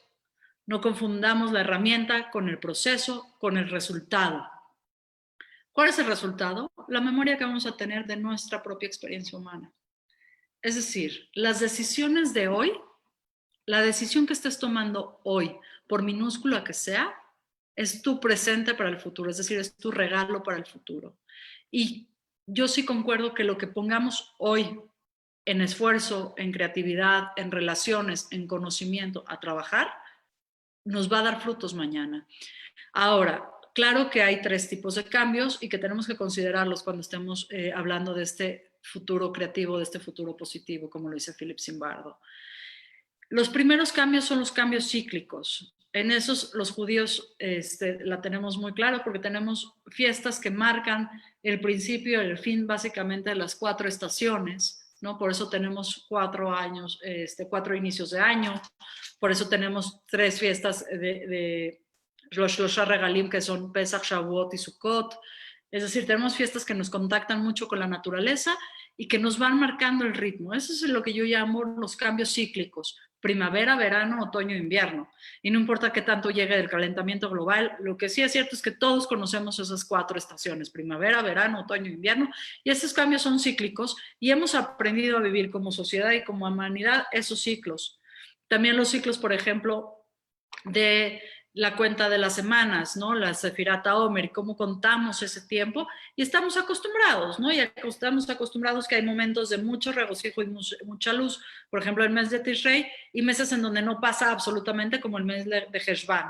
No confundamos la herramienta con el proceso, con el resultado. ¿Cuál es el resultado? La memoria que vamos a tener de nuestra propia experiencia humana. Es decir, las decisiones de hoy, la decisión que estés tomando hoy, por minúscula que sea, es tu presente para el futuro, es decir, es tu regalo para el futuro. Y yo sí concuerdo que lo que pongamos hoy en esfuerzo, en creatividad, en relaciones, en conocimiento, a trabajar, nos va a dar frutos mañana. Ahora, claro que hay 3 tipos de cambios y que tenemos que considerarlos cuando estemos hablando de este futuro creativo, de este futuro positivo, como lo dice Philip Zimbardo. Los primeros cambios son los cambios cíclicos. En esos los judíos la tenemos muy claro porque tenemos fiestas que marcan el principio y el fin básicamente de las 4 estaciones, ¿no? Por eso tenemos 4 años, 4 inicios de año, por eso tenemos 3 fiestas de Rosh Hashanah que son Pesach, Shavuot y Sukkot. Es decir, tenemos fiestas que nos contactan mucho con la naturaleza y que nos van marcando el ritmo. Eso es lo que yo llamo los cambios cíclicos: primavera, verano, otoño, invierno. Y no importa qué tanto llegue el calentamiento global, lo que sí es cierto es que todos conocemos esas 4 estaciones: primavera, verano, otoño, invierno, y estos cambios son cíclicos y hemos aprendido a vivir como sociedad y como humanidad esos ciclos. También los ciclos, por ejemplo, de la cuenta de las semanas, ¿no? La Sefirata Omer, cómo contamos ese tiempo, y estamos acostumbrados, ¿no? Y estamos acostumbrados que hay momentos de mucho regocijo y mucha luz, por ejemplo, el mes de Tishrei, y meses en donde no pasa absolutamente, como el mes de Heshvan,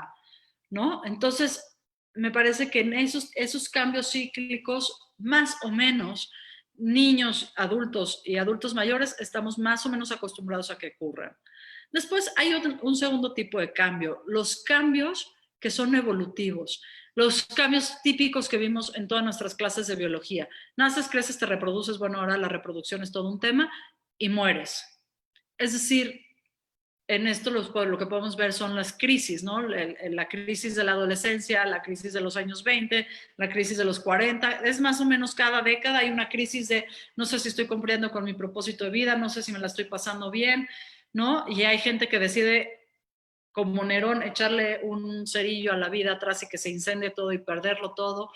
¿no? Entonces, me parece que en esos cambios cíclicos, más o menos, niños, adultos y adultos mayores, estamos más o menos acostumbrados a que ocurran. Después hay un segundo tipo de cambio: los cambios que son evolutivos, los cambios típicos que vimos en todas nuestras clases de biología. Naces, creces, te reproduces, bueno, ahora la reproducción es todo un tema, y mueres. Es decir, en esto lo que podemos ver son las crisis, ¿no? La crisis de la adolescencia, la crisis de los años 20, la crisis de los 40, es más o menos cada década hay una crisis de no sé si estoy cumpliendo con mi propósito de vida, no sé si me la estoy pasando bien, ¿no? Y hay gente que decide, como Nerón, echarle un cerillo a la vida atrás y que se incendie todo y perderlo todo.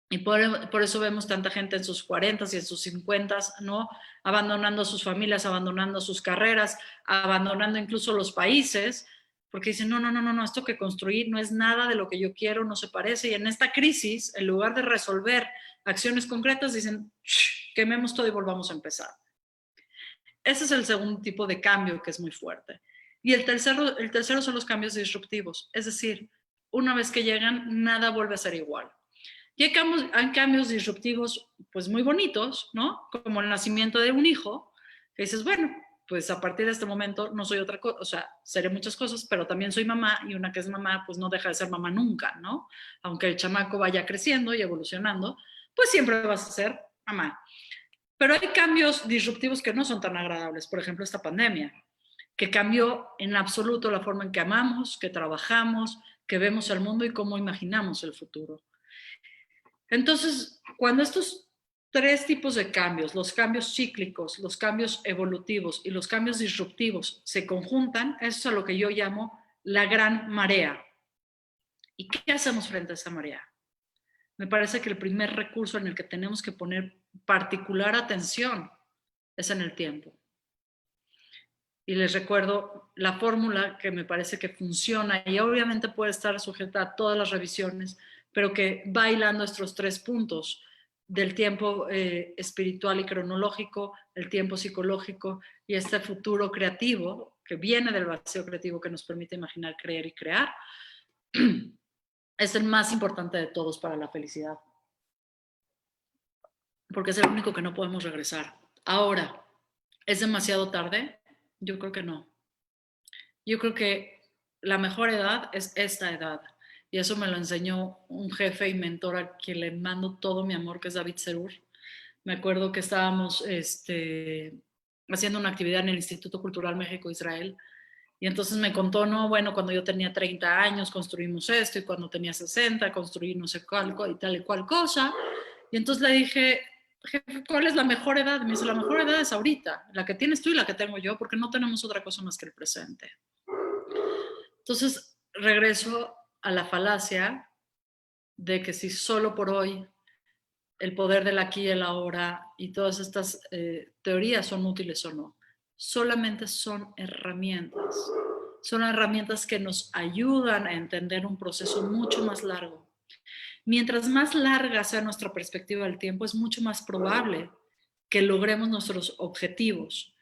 Y por eso vemos tanta gente en sus 40 y en sus 50, ¿no? Abandonando sus familias, abandonando sus carreras, abandonando incluso los países, porque dicen, no, no, no, no, no, esto que construí no es nada de lo que yo quiero, no se parece. Y en esta crisis, en lugar de resolver acciones concretas, dicen, quememos todo y volvamos a empezar. Ese es el segundo tipo de cambio, que es muy fuerte. Y el tercero son los cambios disruptivos, es decir, una vez que llegan, nada vuelve a ser igual. Y hay cambios disruptivos, pues muy bonitos, ¿no? Como el nacimiento de un hijo, que dices, bueno, pues a partir de este momento no soy otra cosa, o sea, seré muchas cosas, pero también soy mamá, y una que es mamá, pues no deja de ser mamá nunca, ¿no? Aunque el chamaco vaya creciendo y evolucionando, pues siempre vas a ser mamá. Pero hay cambios disruptivos que no son tan agradables, por ejemplo, esta pandemia, que cambió en absoluto la forma en que amamos, que trabajamos, que vemos el mundo y cómo imaginamos el futuro. Entonces, cuando estos 3 tipos de cambios, los cambios cíclicos, los cambios evolutivos y los cambios disruptivos, se conjuntan, eso es a lo que yo llamo la gran marea. ¿Y qué hacemos frente a esa marea? Me parece que el primer recurso en el que tenemos que poner particular atención es en el tiempo. Y les recuerdo la fórmula que me parece que funciona, y obviamente puede estar sujeta a todas las revisiones, pero que va hilando estos 3 puntos del tiempo espiritual y cronológico, el tiempo psicológico y este futuro creativo que viene del vacío creativo que nos permite imaginar, creer y crear. Es el más importante de todos para la felicidad, porque es el único que no podemos regresar. Ahora, ¿es demasiado tarde? Yo creo que no. Yo creo que la mejor edad es esta edad. Y eso me lo enseñó un jefe y mentor a quien le mando todo mi amor, que es David Serur. Me acuerdo que estábamos haciendo una actividad en el Instituto Cultural México-Israel. Y entonces me contó, no, bueno, cuando yo tenía 30 años construimos esto, y cuando tenía 60 construí no sé cuál y tal y cual cosa. Y entonces le dije, jefe, ¿cuál es la mejor edad? Me dice, la mejor edad es ahorita, la que tienes tú y la que tengo yo, porque no tenemos otra cosa más que el presente. Entonces, regreso a la falacia de que si solo por hoy el poder del aquí y el ahora y todas estas teorías son útiles o no. Solamente son herramientas. Son herramientas que nos ayudan a entender un proceso mucho más largo. Mientras más larga sea nuestra perspectiva del tiempo, es mucho más probable que logremos nuestros objetivos.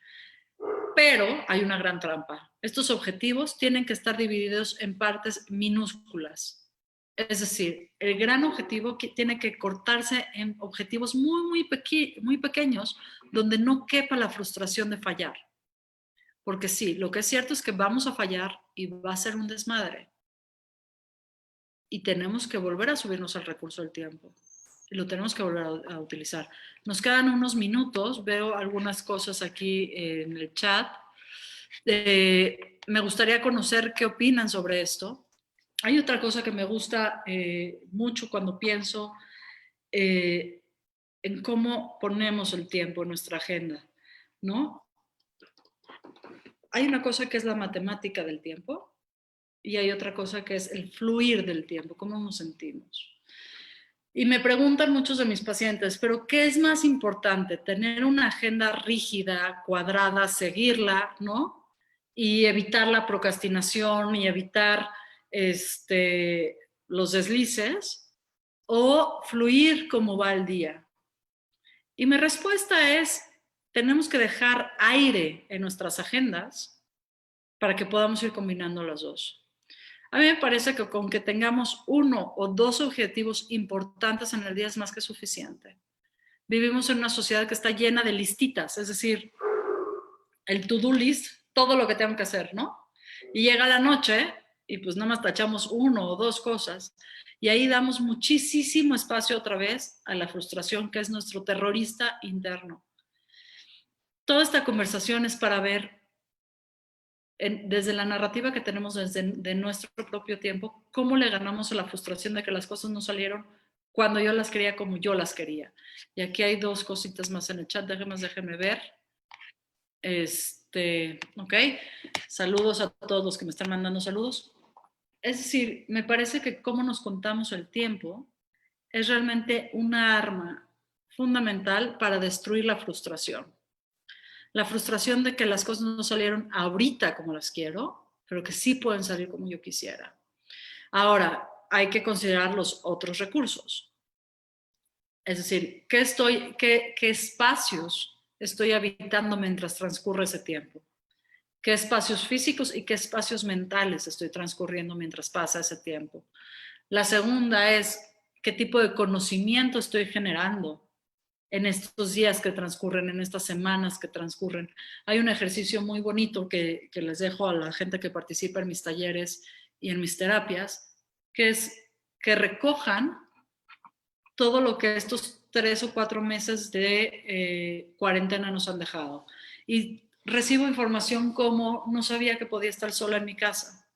Pero hay una gran trampa. Estos objetivos tienen que estar divididos en partes minúsculas. Es decir, el gran objetivo tiene que cortarse en objetivos muy pequeños, donde no quepa la frustración de fallar. Porque sí, lo que es cierto es que vamos a fallar y va a ser un desmadre. Y tenemos que volver a subirnos al recurso del tiempo. Y lo tenemos que volver a utilizar. Nos quedan unos minutos. Veo algunas cosas aquí en el chat. Me gustaría conocer qué opinan sobre esto. Hay otra cosa que me gusta mucho cuando pienso en cómo ponemos el tiempo en nuestra agenda, ¿no? Hay una cosa que es la matemática del tiempo y hay otra cosa que es el fluir del tiempo, cómo nos sentimos. Y me preguntan muchos de mis pacientes, ¿pero qué es más importante? ¿Tener una agenda rígida, cuadrada, seguirla, ¿no? Y evitar la procrastinación y evitar los deslices, o fluir como va el día. Y mi respuesta es, tenemos que dejar aire en nuestras agendas para que podamos ir combinando las dos. A mí me parece que con que tengamos 1 o 2 objetivos importantes en el día es más que suficiente. Vivimos en una sociedad que está llena de listitas, es decir, el to-do list, todo lo que tengo que hacer, ¿no? Y llega la noche y pues nada más tachamos 1 o 2 cosas y ahí damos muchísimo espacio otra vez a la frustración, que es nuestro terrorista interno. Toda esta conversación es para ver desde la narrativa que tenemos de nuestro propio tiempo, cómo le ganamos a la frustración de que las cosas no salieron cuando yo las quería como yo las quería. Y aquí hay 2 cositas más en el chat, déjenme ver. Ok, saludos a todos los que me están mandando saludos. Es decir, me parece que cómo nos contamos el tiempo es realmente una arma fundamental para destruir la frustración. La frustración de que las cosas no salieron ahorita como las quiero, pero que sí pueden salir como yo quisiera. Ahora, hay que considerar los otros recursos. Es decir, qué espacios estoy habitando mientras transcurre ese tiempo? ¿Qué espacios físicos y qué espacios mentales estoy transcurriendo mientras pasa ese tiempo? La segunda es, ¿qué tipo de conocimiento estoy generando en estos días que transcurren, en estas semanas que transcurren? Hay un ejercicio muy bonito que les dejo a la gente que participa en mis talleres y en mis terapias, que es que recojan todo lo que estos 3 o 4 meses de cuarentena nos han dejado. Y recibo información como no sabía que podía estar sola en mi casa,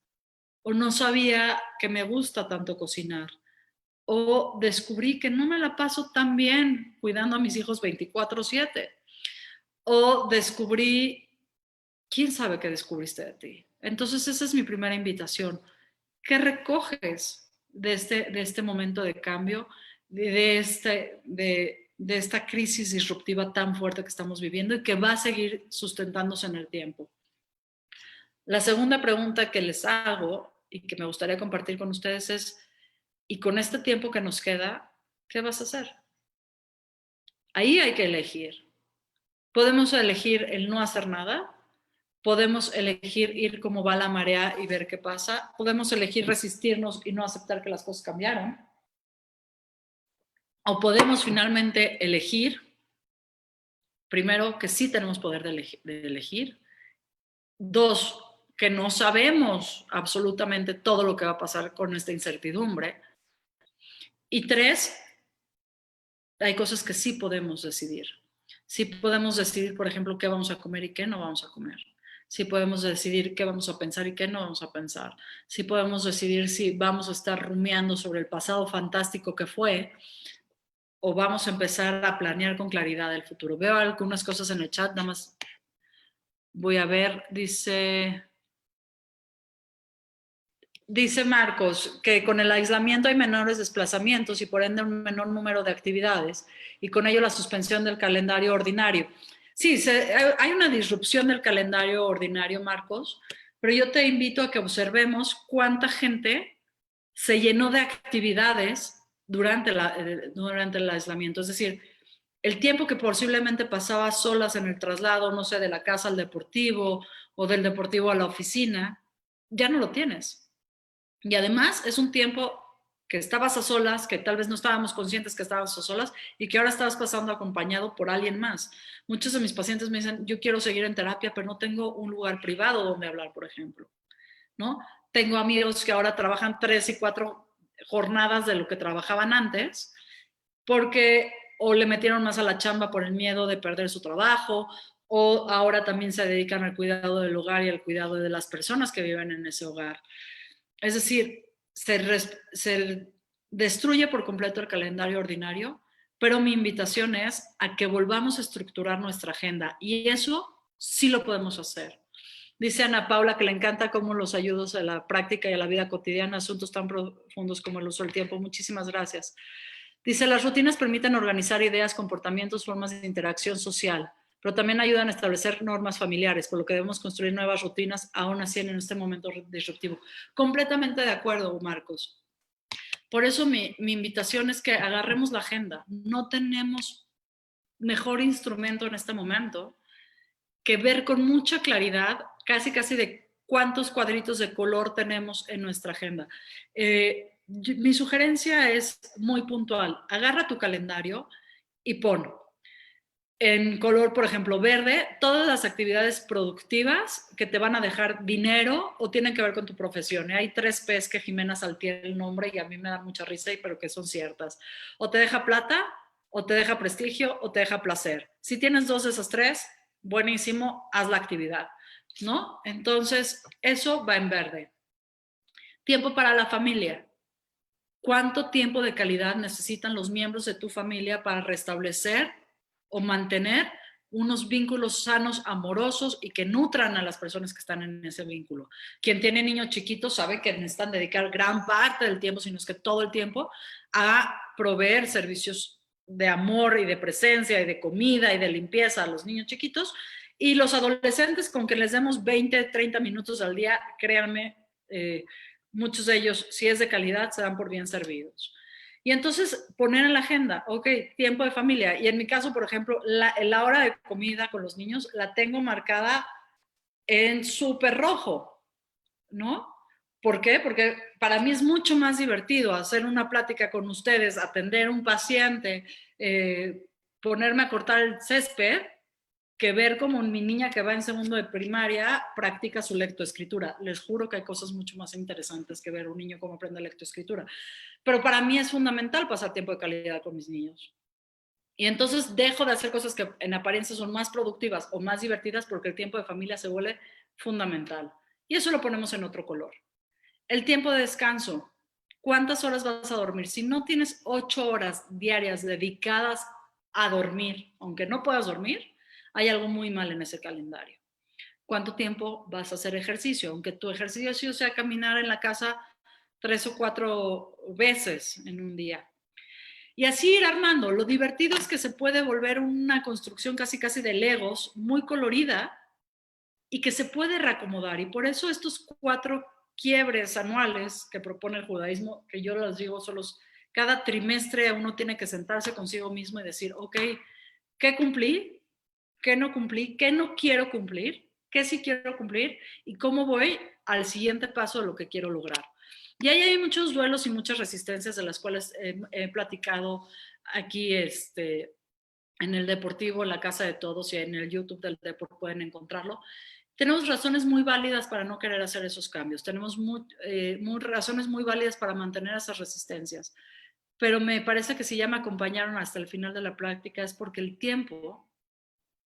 o no sabía que me gusta tanto cocinar, o descubrí que no me la paso tan bien cuidando a mis hijos 24/7, o descubrí, quién sabe qué descubriste de ti. Entonces esa es mi primera invitación. ¿Qué recoges de este momento de cambio, de esta crisis disruptiva tan fuerte que estamos viviendo y que va a seguir sustentándose en el tiempo? La segunda pregunta que les hago y que me gustaría compartir con ustedes es, ¿y con este tiempo que nos queda, qué vas a hacer? Ahí hay que elegir. Podemos elegir el no hacer nada, podemos elegir ir como va la marea y ver qué pasa, podemos elegir resistirnos y no aceptar que las cosas cambiaron, o podemos finalmente elegir, primero, que sí tenemos poder de elegir, 2, que no sabemos absolutamente todo lo que va a pasar con esta incertidumbre, y 3, hay cosas que sí podemos decidir. Sí podemos decidir, por ejemplo, qué vamos a comer y qué no vamos a comer. Sí podemos decidir qué vamos a pensar y qué no vamos a pensar. Sí podemos decidir si vamos a estar rumiando sobre el pasado fantástico que fue o vamos a empezar a planear con claridad el futuro. Veo algunas cosas en el chat, nada más voy a ver. Dice Marcos que con el aislamiento hay menores desplazamientos y por ende un menor número de actividades y con ello la suspensión del calendario ordinario. Sí, hay una disrupción del calendario ordinario, Marcos, pero yo te invito a que observemos cuánta gente se llenó de actividades durante el aislamiento. Es decir, el tiempo que posiblemente pasaba solas en el traslado, no sé, de la casa al deportivo o del deportivo a la oficina, ya no lo tienes. Y además es un tiempo que estabas a solas, que tal vez no estábamos conscientes que estábamos a solas y que ahora estabas pasando acompañado por alguien más. Muchos de mis pacientes me dicen, yo quiero seguir en terapia, pero no tengo un lugar privado donde hablar, por ejemplo, ¿no? Tengo amigos que ahora trabajan 3 y 4 jornadas de lo que trabajaban antes, porque o le metieron más a la chamba por el miedo de perder su trabajo, o ahora también se dedican al cuidado del hogar y al cuidado de las personas que viven en ese hogar. Es decir, se destruye por completo el calendario ordinario, pero mi invitación es a que volvamos a estructurar nuestra agenda y eso sí lo podemos hacer. Dice Ana Paula que le encanta cómo los ayudos a la práctica y a la vida cotidiana, asuntos tan profundos como el uso del tiempo. Muchísimas gracias. Dice, las rutinas permiten organizar ideas, comportamientos, formas de interacción social, pero también ayudan a establecer normas familiares, por lo que debemos construir nuevas rutinas, aún así en este momento disruptivo. Completamente de acuerdo, Marcos. Por eso mi invitación es que agarremos la agenda. No tenemos mejor instrumento en este momento que ver con mucha claridad, casi de cuántos cuadritos de color tenemos en nuestra agenda. Mi sugerencia es muy puntual. Agarra tu calendario y pon en color, por ejemplo, verde, todas las actividades productivas que te van a dejar dinero o tienen que ver con tu profesión. Hay 3 P's que Jimena Saltiel el nombre y a mí me da mucha risa, pero que son ciertas. O te deja plata, o te deja prestigio, o te deja placer. Si tienes 2 de esas 3, buenísimo, haz la actividad, ¿no? Entonces, eso va en verde. Tiempo para la familia. ¿Cuánto tiempo de calidad necesitan los miembros de tu familia para restablecer o mantener unos vínculos sanos, amorosos y que nutran a las personas que están en ese vínculo? Quien tiene niños chiquitos sabe que necesitan dedicar gran parte del tiempo, si no es que todo el tiempo, a proveer servicios de amor y de presencia y de comida y de limpieza a los niños chiquitos. Y los adolescentes, con que les demos 20, 30 minutos al día, créanme, muchos de ellos, si es de calidad, se dan por bien servidos. Y entonces poner en la agenda, ok, tiempo de familia. Y en mi caso, por ejemplo, la hora de comida con los niños la tengo marcada en súper rojo, ¿no? ¿Por qué? Porque para mí es mucho más divertido hacer una plática con ustedes, atender a un paciente, ponerme a cortar el césped, que ver como mi niña que va en segundo de primaria practica su lectoescritura. Les juro que hay cosas mucho más interesantes que ver a un niño cómo aprende lectoescritura. Pero para mí es fundamental pasar tiempo de calidad con mis niños. Y entonces dejo de hacer cosas que en apariencia son más productivas o más divertidas porque el tiempo de familia se vuelve fundamental. Y eso lo ponemos en otro color. El tiempo de descanso. ¿Cuántas horas vas a dormir? Si no tienes 8 horas diarias dedicadas a dormir, aunque no puedas dormir, hay algo muy mal en ese calendario. ¿Cuánto tiempo vas a hacer ejercicio? Aunque tu ejercicio sea caminar en la casa 3 o 4 veces en un día. Y así ir armando. Lo divertido es que se puede volver una construcción casi de Legos, muy colorida y que se puede reacomodar. Y por eso estos 4 quiebres anuales que propone el judaísmo, que yo les digo, son cada trimestre uno tiene que sentarse consigo mismo y decir, ok, ¿qué cumplí? ¿Qué no cumplí? ¿Qué no quiero cumplir? ¿Qué sí quiero cumplir? ¿Y cómo voy al siguiente paso de lo que quiero lograr? Y ahí hay muchos duelos y muchas resistencias de las cuales he platicado aquí en el Deportivo, en la Casa de Todos y en el YouTube del Deportivo pueden encontrarlo. Tenemos razones muy válidas para no querer hacer esos cambios. Tenemos razones muy válidas para mantener esas resistencias. Pero me parece que si ya me acompañaron hasta el final de la práctica es porque el tiempo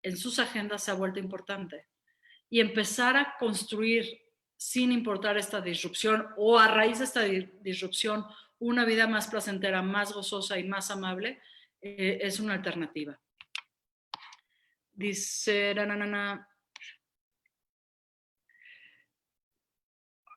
en sus agendas se ha vuelto importante. Y empezar a construir, sin importar esta disrupción o a raíz de esta disrupción, una vida más placentera, más gozosa y más amable, es una alternativa. Dice,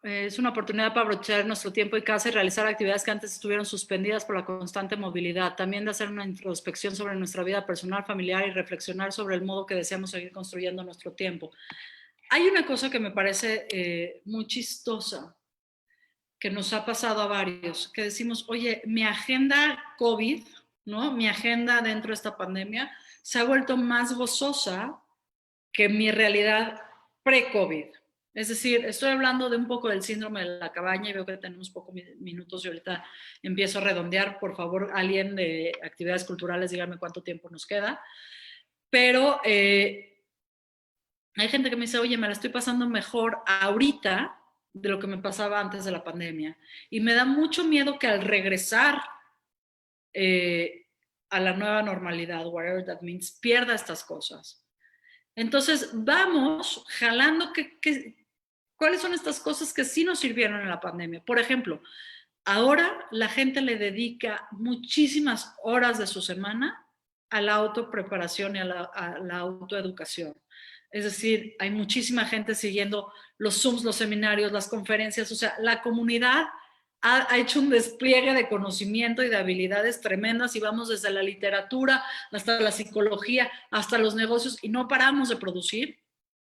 es una oportunidad para aprovechar nuestro tiempo y casa y realizar actividades que antes estuvieron suspendidas por la constante movilidad. También de hacer una introspección sobre nuestra vida personal, familiar y reflexionar sobre el modo que deseamos seguir construyendo nuestro tiempo. Hay una cosa que me parece muy chistosa, que nos ha pasado a varios, que decimos, oye, mi agenda COVID, ¿no? Mi agenda dentro de esta pandemia se ha vuelto más gozosa que mi realidad pre-COVID. Es decir, estoy hablando de un poco del síndrome de la cabaña y veo que tenemos pocos minutos y ahorita empiezo a redondear. Por favor, alguien de actividades culturales, díganme cuánto tiempo nos queda. Pero hay gente que me dice, oye, me la estoy pasando mejor ahorita de lo que me pasaba antes de la pandemia. Y me da mucho miedo que al regresar a la nueva normalidad, whatever that means, pierda estas cosas. Entonces, vamos jalando cuáles son estas cosas que sí nos sirvieron en la pandemia. Por ejemplo, Ahora la gente le dedica muchísimas horas de su semana a la autopreparación y a la autoeducación. Es decir, hay muchísima gente siguiendo los Zooms, los seminarios, las conferencias. O sea, la comunidad ha hecho un despliegue de conocimiento y de habilidades tremendas y vamos desde la literatura hasta la psicología, hasta los negocios y no paramos de producir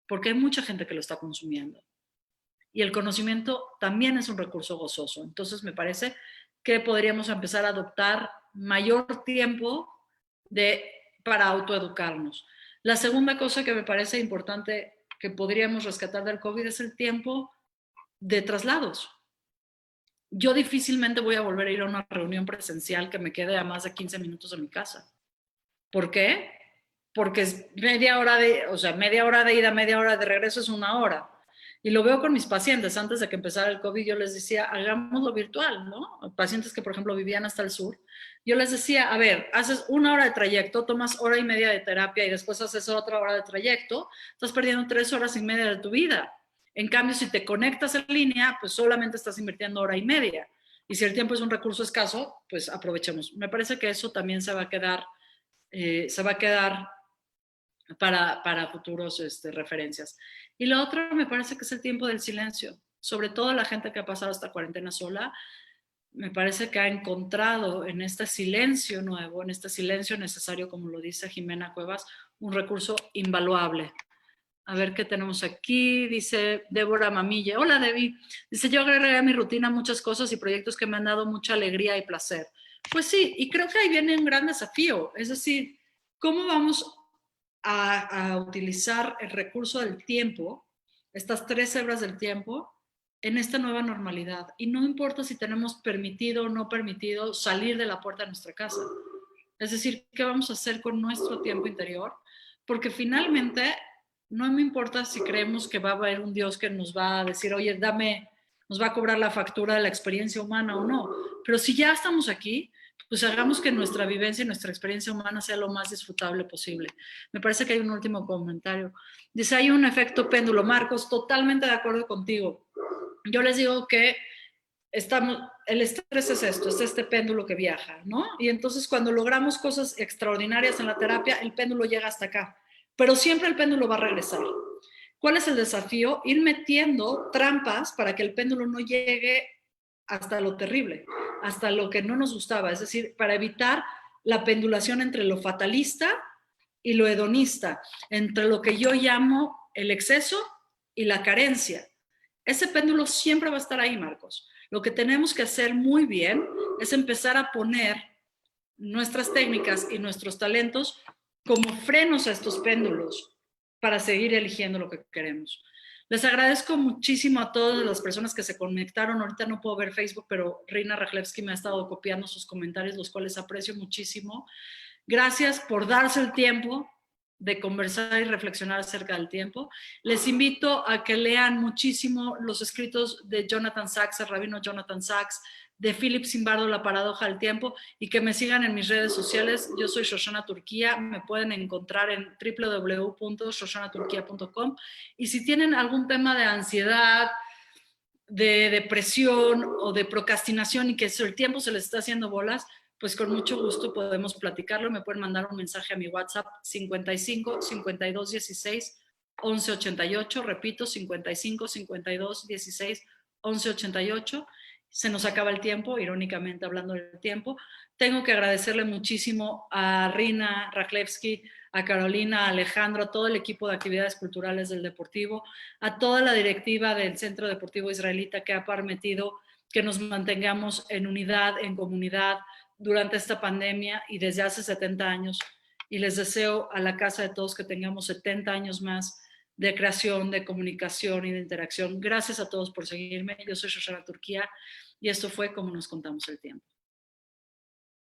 porque hay mucha gente que lo está consumiendo. Y el conocimiento también es un recurso gozoso. Entonces me parece que podríamos empezar a adoptar mayor tiempo para autoeducarnos. La segunda cosa que me parece importante que podríamos rescatar del COVID es el tiempo de traslados. Yo difícilmente voy a volver a ir a una reunión presencial que me quede a más de 15 minutos de mi casa. ¿Por qué? Porque es media hora media hora de ida, media hora de regreso es una hora. Y lo veo con mis pacientes. Antes de que empezara el COVID, yo les decía, hagámoslo virtual, ¿no? Pacientes que, por ejemplo, vivían hasta el sur. Yo les decía, a ver, haces una hora de trayecto, tomas hora y media de terapia y después haces otra hora de trayecto, estás perdiendo 3 horas y media de tu vida. En cambio, si te conectas en línea, pues solamente estás invirtiendo hora y media. Y si el tiempo es un recurso escaso, pues aprovechemos. Me parece que eso también se va a quedar para futuros referencias. Y lo otro me parece que es el tiempo del silencio. Sobre todo la gente que ha pasado esta cuarentena sola, me parece que ha encontrado en este silencio nuevo, en este silencio necesario, como lo dice Jimena Cuevas, un recurso invaluable. A ver qué tenemos aquí, dice Débora Mamille. Hola, Debbie. Dice, yo agregué a mi rutina muchas cosas y proyectos que me han dado mucha alegría y placer. Pues sí, y creo que ahí viene un gran desafío. Es decir, ¿cómo vamos a utilizar el recurso del tiempo, estas 3 hebras del tiempo, en esta nueva normalidad? Y no importa si tenemos permitido o no permitido salir de la puerta de nuestra casa. Es decir, ¿qué vamos a hacer con nuestro tiempo interior? Porque finalmente no me importa si creemos que va a haber un Dios que nos va a decir, oye, nos va a cobrar la factura de la experiencia humana o no. Pero si ya estamos aquí, pues hagamos que nuestra vivencia y nuestra experiencia humana sea lo más disfrutable posible. Me parece que hay un último comentario. Dice, hay un efecto péndulo. Marcos, totalmente de acuerdo contigo. Yo les digo que el estrés es esto, es este péndulo que viaja, ¿no? Y entonces cuando logramos cosas extraordinarias en la terapia, el péndulo llega hasta acá, pero siempre el péndulo va a regresar. ¿Cuál es el desafío? Ir metiendo trampas para que el péndulo no llegue hasta lo terrible, hasta lo que no nos gustaba, es decir, para evitar la pendulación entre lo fatalista y lo hedonista, entre lo que yo llamo el exceso y la carencia. Ese péndulo siempre va a estar ahí, Marcos. Lo que tenemos que hacer muy bien es empezar a poner nuestras técnicas y nuestros talentos como frenos a estos péndulos para seguir eligiendo lo que queremos. Les agradezco muchísimo a todas las personas que se conectaron. Ahorita no puedo ver Facebook, pero Reina Rajlewski me ha estado copiando sus comentarios, los cuales aprecio muchísimo. Gracias por darse el tiempo de conversar y reflexionar acerca del tiempo. Les invito a que lean muchísimo los escritos de Jonathan Sacks, el rabino Jonathan Sacks, de Philip Zimbardo, La paradoja del tiempo, y que me sigan en mis redes sociales. Yo soy Shoshana Turquía, me pueden encontrar en www.shoshanaturquia.com, y si tienen algún tema de ansiedad, de depresión o de procrastinación y que el tiempo se les está haciendo bolas, pues con mucho gusto podemos platicarlo. Me pueden mandar un mensaje a mi WhatsApp 55 52 16 11 88. Repito, 55 52 16 11 88. Se nos acaba el tiempo, irónicamente hablando del tiempo. Tengo que agradecerle muchísimo a Rina Rajlewski, a Carolina, a Alejandro, a todo el equipo de actividades culturales del Deportivo, a toda la directiva del Centro Deportivo Israelita que ha permitido que nos mantengamos en unidad, en comunidad, durante esta pandemia y desde hace 70 años. Y les deseo a la casa de todos que tengamos 70 años más de creación, de comunicación y de interacción. Gracias a todos por seguirme. Yo soy Shoshana Turquía y esto fue Como nos contamos el tiempo.